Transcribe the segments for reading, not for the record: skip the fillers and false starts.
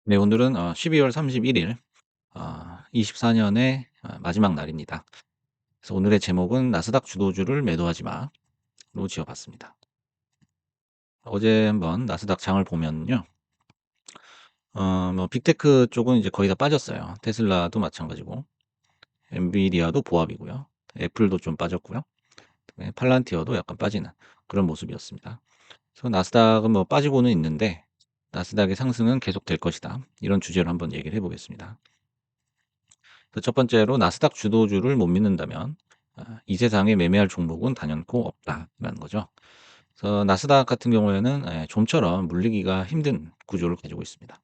네, 오늘은 12월 31일 24 년의 마지막 날입니다. 그래서 오늘의 제목은 "나스닥 주도주를 매도하지 마."로 지어 봤습니다. 어제 한번 나스닥 장을 보면요. 뭐 빅테크 쪽은 이제 거의 다 빠졌어요. 테슬라도 마찬가지고 엔비디아도 보합이고요. 애플도 좀 빠졌고요. 그다음에 팔란티어도 약간 빠지는 그런 모습이었습니다. 그래서 나스닥은 뭐 빠지고는 있는데 '나스닥의 상승은 계속될 것이다.' 이런 주제로 한번 얘기를 해 보겠습니다. 그래서 첫 번째로 나스닥 주도주를 못 믿는다면 이 세상에 매매할 종목은 단연코 없다라는 거죠. 그래서 나스닥 같은 경우에는 좀처럼 물리기가 힘든 구조를 가지고 있습니다.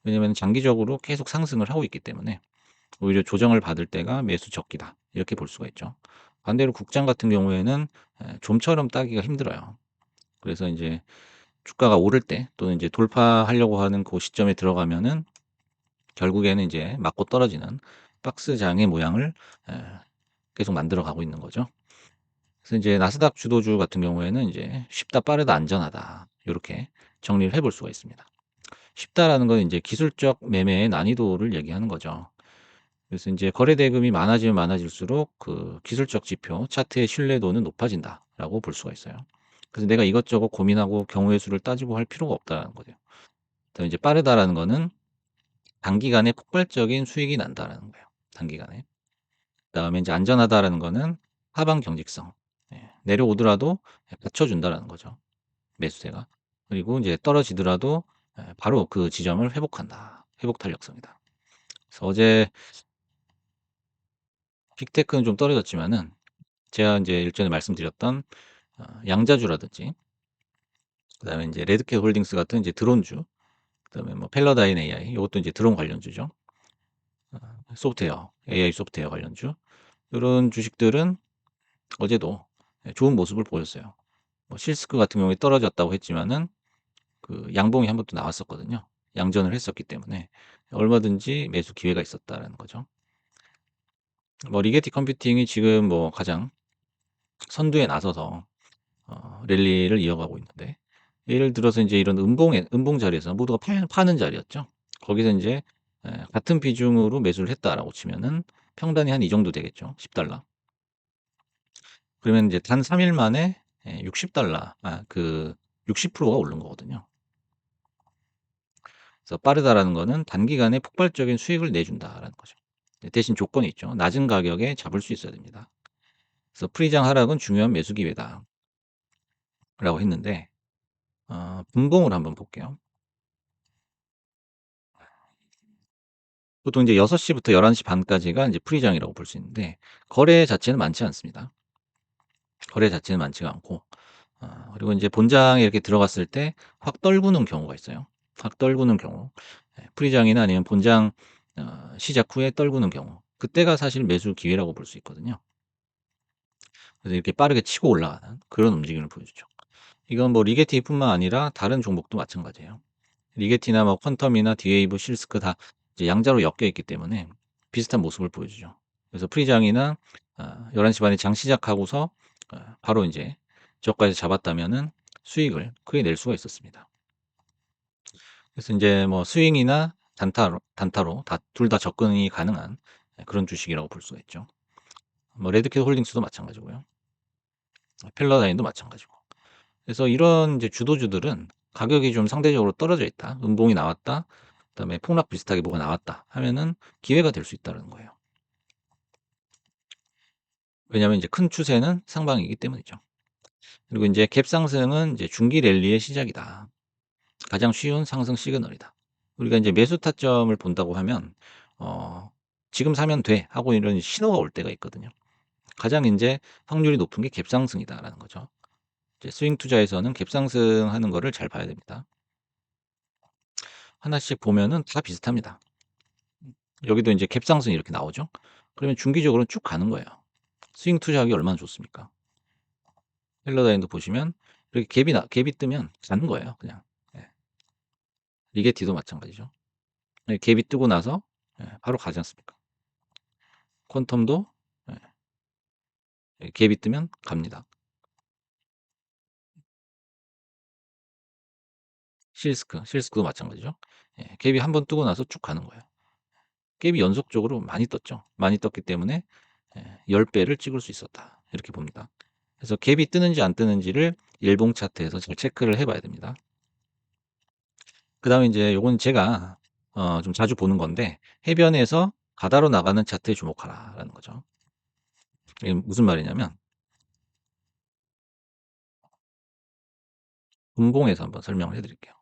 왜냐하면 장기적으로 계속 상승을 하고 있기 때문에 오히려 조정을 받을 때가 매수 적기다 이렇게 볼 수가 있죠. 반대로 국장 같은 경우에는 좀처럼 따기가 힘들어요. 그래서 이제 주가가 오를 때 또는 이제 돌파하려고 하는 그 시점에 들어가면은 결국에는 이제 맞고 떨어지는 박스장의 모양을 에, 계속 만들어 가고 있는 거죠. 그래서 이제 나스닥 주도주 같은 경우에는 이제 쉽다, 빠르다, 안전하다 요렇게 정리를 해볼 수가 있습니다. 쉽다라는 건 인제 기술적 매매의 난이도를 얘기하는 거죠. 그래서 인제 거래 대금이 많아지면 많아질수록 그 기술적 지표 차트의 신뢰도는 높아진다라고 볼 수가 있어요. 그래서 내가 이것저것 고민하고 경우의 수를 따지고 할 필요가 없다라는 거죠. 그다음에 이제 빠르다라는 거는 단기간에 폭발적인 수익이 난다라는 거예요, 단기간에. 그다음에 인제 안전하다라는 거는 하방 경직성. 내려오더라도 받쳐준다라는 거죠, 매수세가. 그리고 인제 떨어지더라도 바로 그 지점을 회복한다. 회복 탄력성이다. 그래서 어제 빅테크는 좀 떨어졌지만은 제가 인제 일전에 말씀드렸던 양자주라든지 그다음에 인제 레드캣 홀딩스 같은 이제 드론주 그다음에 뭐 펠러다인 AI 요것도 인제 드론 관련주죠. 소프트웨어, AI 소프트웨어 관련주. 요런 주식들은 어제도 좋은 모습을 보였어요. 뭐 실스크 같은 경우에 떨어졌다고 했지만은 그 양봉이 한 번 또 나왔었거든요. 양전을 했었기 때문에 얼마든지 매수 기회가 있었다라는 거죠. 뭐 리게티 컴퓨팅이 지금 뭐 가장 선두에 나서서 랠리를 이어가고 있는데 예를 들어서 인제 이런 음봉 자리에서 모두가 파는 자리였죠. 거기서 인제 같은 비중으로 매수를 했다라고 치면은 평단이 한 이 정도 되겠죠. $10. 그러면 인제 단 3일 만에 $60 그 60%가 오른 거거든요. 그래서 빠르다라는 거는 단기간에 폭발적인 수익을 내준다라는 거죠. 대신 조건이 있죠. 낮은 가격에 잡을 수 있어야 됩니다. 그래서 "프리장 하락은 중요한 매수 기회다."라고 했는데 분봉을 한번 볼게요. 보통 이제6 시부터 11시 반까지가 인제 프리장이라고 볼 수 있는데 거래 자체는 많지 않습니다. 거래 자체는 많지가 않고 그리고 인제 본장에 이렇게 들어갔을 때 확 떨구는 경우가 있어요. 확 떨구는 경우. 프리장이나 아니면 본장 시작 후에 떨구는 경우. 그때가 사실 매수 기회라고 볼 수 있거든요. 그래서 이렇게 빠르게 치고 올라가는 그런 움직임을 보여주죠. 이건 뭐 리게티뿐만 아니라 다른 종목도 마찬가지예요. 리게티나 뭐 퀀텀이나 디웨이브, 실스크 다 이제 양자로 엮여 있기 때문에 비슷한 모습을 보여주죠. 그래서 프리장이나 11시 반에 장 시작하고서 바로 인제 저가에서 잡았다면은 수익을 크게 낼 수가 있었습니다. 그래서 인제 뭐 스윙이나 단타로 다 둘 다 접근이 가능한 그런 주식이라고 볼 수가 있죠. 뭐 레드캣 홀딩스도 마찬가지고요. 펠러다인도 마찬가지고. 그래서 이런 이제 주도주들은 가격이 좀 상대적으로 떨어져 있다. 음봉이 나왔다. 그다음에 폭락 비슷하게 뭐가 나왔다 하면은 기회가 될 수 있다는 거예요. 왜냐하면 이제 큰 추세는 상방이기 때문이죠. 그리고 인제 갭 상승은 이제 중기 랠리의 시작이다. 가장 쉬운 상승 시그널이다. 우리가 인제 매수 타점을 본다고 하면 어 '지금 사면 돼.' 하고 이런 신호가 올 때가 있거든요. 가장 인제 확률이 높은 게 갭 상승이다라는 거죠. 이제 스윙 투자에서는 갭 상승하는 거를 잘 봐야 됩니다. 하나씩 보면은 다 비슷합니다. 여기도 인제 갭 상승이 이렇게 나오죠. 그러면 중기적으로는 쭉 가는 거예요. 스윙 투자하기 얼마나 좋습니까? 힐러다인도 보시면 이렇게 갭이 뜨면 가는 거예요 그냥. 예. 리게티도 마찬가지죠. 예 갭이 뜨고 나서 바로 가지 않습니까? 퀀텀도 예 갭이 뜨면 갑니다. 실스크도 마찬가지죠. 예 갭이 한번 뜨고 나서 쭉 가는 거예요. 갭이 연속적으로 많이 떴죠. 많이 떴기 때문에 10 배를 찍을 수 있었다. 이렇게 봅니다. 그래서 갭이 뜨는지 안 뜨는지를 일봉 차트에서 잘 체크를 해 봐야 됩니다. 그다음에 인제 요건 제가 좀 자주 보는 건데 "해변에서 바다로 나가는 차트에 주목하라."라는 거죠. 이게 무슨 말이냐면 분봉에서 한번 설명을 해 드릴게요.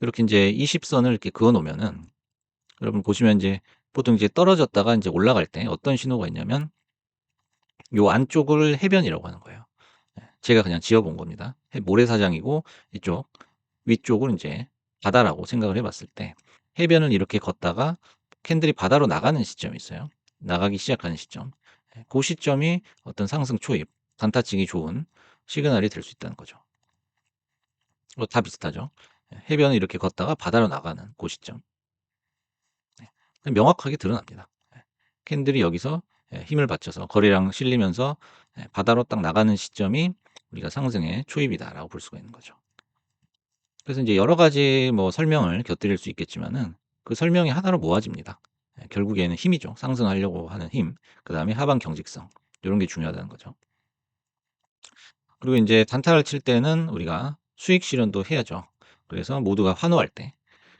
이렇게 인제 20 선을 이렇게 그어 놓으면은 여러분 보시면 인제 보통 이제 떨어졌다가 인제 올라갈 때 어떤 신호가 있냐면 요 안쪽을 해변이라고 하는 거예요. 제가 그냥 지어 본 겁니다. 모래사장이고 이쪽 위쪽을 인제 바다라고 생각을 해 봤을 때 해변을 이렇게 걷다가 캔들이 바다로 나가는 시점이 있어요. 나가기 시작하는 시점. 고 시점이 어떤 상승 초입, 단타 치기 좋은 시그널이 될 수 있다는 거죠. 다 비슷하죠. 해변을 이렇게 걷다가 바다로 나가는 고 시점. 명확하게 드러납니다. 캔들이 여기서 힘을 받쳐서 거래량 실리면서 바다로 딱 나가는 시점이 우리가 상승의 초입이다라고 볼 수가 있는 거죠. 그래서 인제 여러 가지 뭐 설명을 곁들일 수 있겠지만은 그 설명이 하나로 모아집니다. 결국에는 힘이죠. 상승하려고 하는 힘, 그다음에 하방 경직성 요런 게 중요하다는 거죠. 그리고 인제 단타를 칠 때는 우리가 수익 실현도 해야죠. 그래서 모두가 환호할 때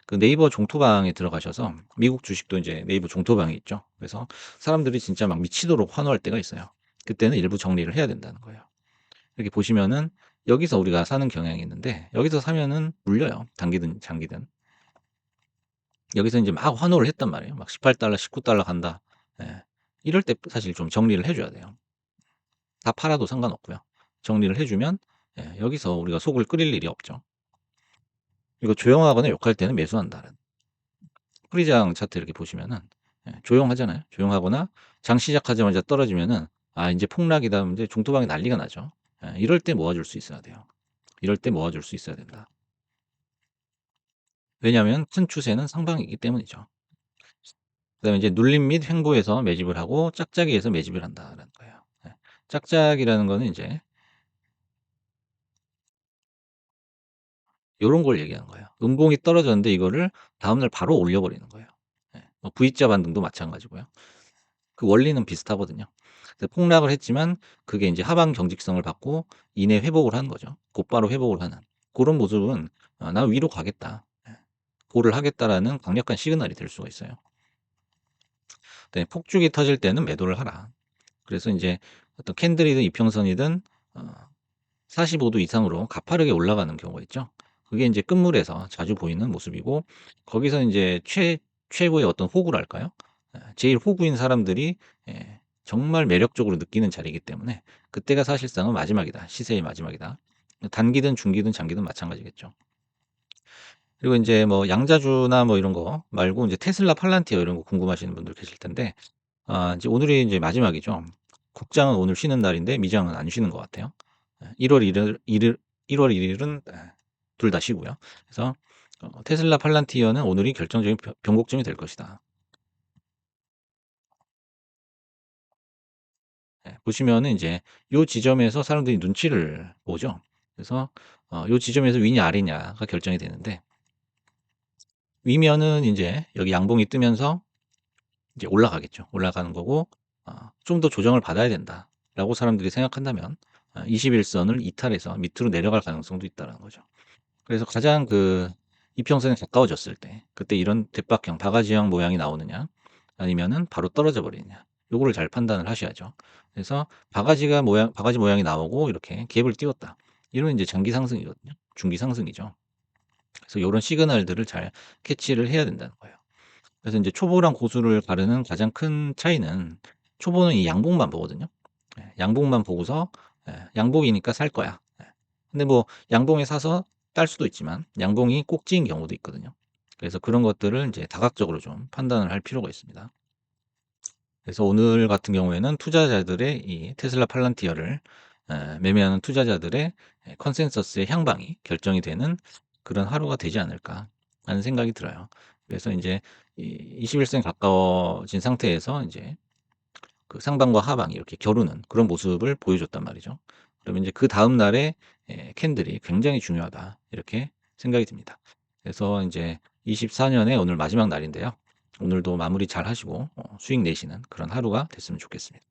그 네이버 종토방에 들어가셔서 미국 주식도 인제 네이버 종토방이 있죠. 그래서 사람들이 진짜 막 미치도록 환호할 때가 있어요. 그때는 일부 정리를 해야 된다는 거예요. 이렇게 보시면은 여기서 우리가 사는 경향이 있는데 여기서 사면은 물려요, 단기든 장기든. 여기서 인제 막 환호를 했단 말이에요. 막 $18 $19 간다. 예. 이럴 때 사실 좀 정리를 해 줘야 돼요. 다 팔아도 상관없고요. 정리를 해 주면 여기서 우리가 속을 끓일 일이 없죠. 그리고 조용하거나 욕할 때는 매수한다는. 프리장 차트 이렇게 보시면은 조용하잖아요. 조용하거나 장 시작하자마자 떨어지면은 '아 인제 폭락이다.' 인제 종토방이 난리가 나죠. 이럴 때 모아 줄 수 있어야 돼요. 이럴 때 모아 줄 수 있어야 된다. 왜냐하면 큰 추세는 상방이기 때문이죠. 그다음에 이제 눌림 및 횡보에서 매집을 하고 짝짝이에서 매집을 한다라는 거예요. 예. 짝짝이라는 거는 인제 요런 걸 얘기하는 거예요. 음봉이 떨어졌는데 이거를 다음 날 바로 올려 버리는 거예요. 예. 뭐 V자 반등도 마찬가지고요. 그 원리는 비슷하거든요. 그래서 폭락을 했지만 그게 인제 하방 경직성을 받고 이내 회복을 하는 거죠. 곧바로 회복을 하는 고런 모습은 '나 위로 가겠다. 예. 고를 하겠다.'라는 강력한 시그널이 될 수가 있어요. 네. 폭죽이 터질 때는 매도를 하라. 그래서 인제 어떤 캔들이든 이평선이든 어 45도 이상으로 가파르게 올라가는 경우가 있죠. 그게 인제 끝물에서 자주 보이는 모습이고 거기서 인제 최고의 어떤 호구랄까요? 제일 호구인 사람들이 정말 매력적으로 느끼는 자리이기 때문에 그때가 사실상은 마지막이다. 시세의 마지막이다. 단기든 중기든 장기든 마찬가지겠죠. 그리고 인제 뭐 양자주나 뭐 이런 거 말고 인제 테슬라, 팔란티어 이런 거 궁금하시는 분들 계실 텐데 인제 오늘이 인제 마지막이죠. 국장은 오늘 쉬는 날인데 미장은 안 쉬는 것 같아요. 1월 1월 1 일은 둘 다 쉬고요. 그래서 테슬라, 팔란티어는 오늘이 결정적인 변곡점이 될 것이다. 보시면은 인제 요 지점에서 사람들이 눈치를 보죠. 그래서 요 지점에서 위냐 아래냐가 결정이 되는데 위면은 인제 여기 양봉이 뜨면서 이제 올라가겠죠. 올라가는 거고 '좀 더 조정을 받아야 된다.'라고 사람들이 생각한다면 21 선을 이탈해서 밑으로 내려갈 가능성도 있다라는 거죠. 그래서 가장 그 이평선에 가까워졌을 때 그때 이런 대박형 바가지형 모양이 나오느냐 아니면은 바로 떨어져 버리느냐 요거를 잘 판단을 하셔야죠. 그래서 바가지 모양이 나오고 이렇게 갭을 띄웠다. 이러면 인제 장기 상승이거든요. 중기 상승이죠. 그래서 요런 시그널들을 잘 캐치를 해야 된다는 거예요. 그래서 인제 초보랑 고수를 가르는 가장 큰 차이는 초보는 이 양봉만 보거든요. 양봉만 보고서 양봉이니까 살 거야. 근데 뭐 양봉에 사서 딸 수도 있지만 양봉이 꼭지인 경우도 있거든요. 그래서 그런 것들을 인제 다각적으로 좀 판단을 할 필요가 있습니다. 그래서 오늘 같은 경우에는 투자자들의 이 테슬라 팔란티어를 매매하는 투자자들의 컨센서스의 향방이 결정이 되는 그런 하루가 되지 않을까 하는 생각이 들어요. 그래서 인제 이 21 세에 가까워진 상태에서 인제 그 상방과 하방이 이렇게 겨루는 그런 모습을 보여줬단 말이죠. 그러면 이제 그다음 날에 캔들이 굉장히 중요하다. 이렇게 생각이 듭니다. 그래서 인제 24 년의 오늘 마지막 날인데요. 오늘도 마무리 잘 하시고 수익 내시는 그런 하루가 됐으면 좋겠습니다.